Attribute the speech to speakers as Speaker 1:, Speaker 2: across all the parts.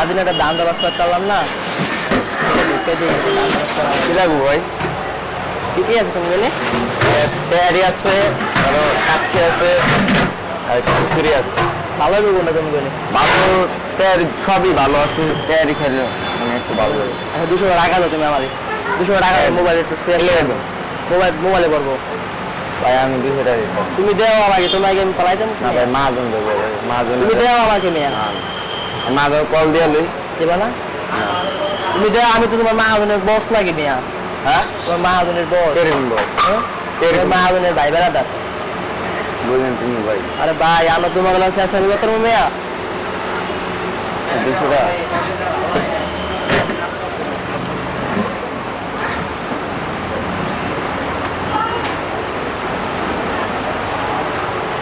Speaker 1: সারাদিন একটা দাম দাবাজ করতে পারলাম না, কি লাগবো ভাই? কি কি আছে তুমি বলে? পেয়ারি আছে, আরো কাচ্চি আছে, আর খিচুড়ি আছে। ভালো হবে কোনটা তুমি বলে? ভালো পেয়ারি সবই ভালো আছে, পেয়ারি খেলে একটু ভালো হবে। আচ্ছা 200 টাকা দাও তুমি আমাদের, 200 টাকা মোবাইলে একটু পেয়ারি দেবো, মোবাইলে করবো ভাই। আমি 200 টাকা দিতাম, তুমি দেও আমাকে, তোমাকে আমি পালাইতাম না ভাই। মাহাজন দেবো, মাহাজন তুমি দেও আমাকে। মেয়ে মাহাজন কল দিয়ে লই দেবা না? তুমি দেও, আমি তো তোমার মাহাজনের বস নাকি মেয়া? হ্যাঁ তোমার মাহাজনের বস? কেরকম বস? হ্যাঁ মাহাজনের ভাই বেড়াদার বুঝলেন তুমি ভাই? আরে ভাই আমরা তোমার কাছে আসামি কত মেয়া 200 টাকা।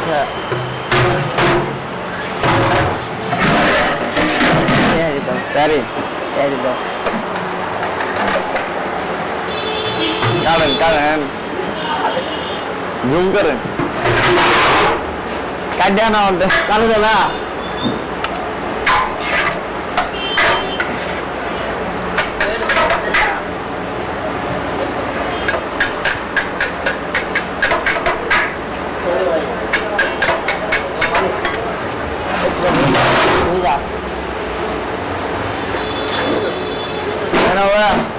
Speaker 1: হ্যাঁ কারেন জুম করেন কাট দেন আমাদের চালু যাবে।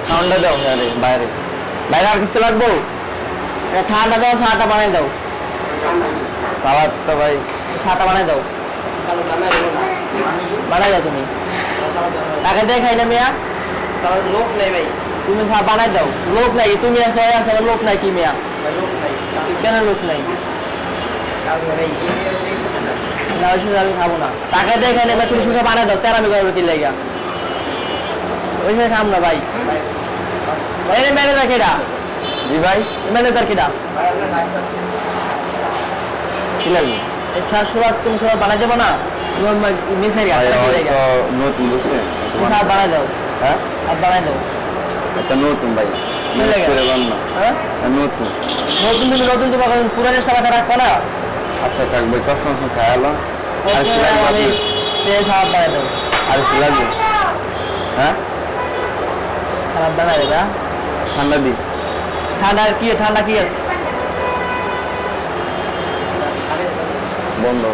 Speaker 1: ঠান্ডা দাও বাইরে, বাইরে আর কিছু লাগবো? ঠান্ডা দাও, চাটা বানাই দাও। সালাদ তো ভাই, চাটা বানাই দাও, বানাই দাও তুমি। টাকা দিয়ে খাই না মিয়া, লোক নেই ভাই। তুমি বানাই দাও, লোক নাই। তুমি আছে লোক নাই কি মিয়া? কেন লোক নাই? না ওই সময় আমি খাবো না, টাকা দিয়ে খাই না। ছোট ছোট বানাই দাও, তেরামি করবো কি লেগা? ওই সময় খাম না ভাই। ম্যানেজার কেডা? জি ভাই ম্যানেজার কেডা? কি লাগবে? এই স্যার সুরাত তুমি সব বানাই দেবো না? তোমার মিসের নতুন বুঝছে, স্যার বানাই দাও। হ্যাঁ আর বানাই দাও। এটা নতুন ভাই, হ্যাঁ নতুন নতুন। তুমি নতুন তোমার পুরানের সাথে রাখবো না? আচ্ছা থাকবে, কখন খায়ালো আর খারাপ বানাই দাও। আর লাগবে? হ্যাঁ খারাপ বানাই দেবে। ঠান্ডা দি, ঠান্ডা কি? ঠান্ডা কি আছে? বন্ধ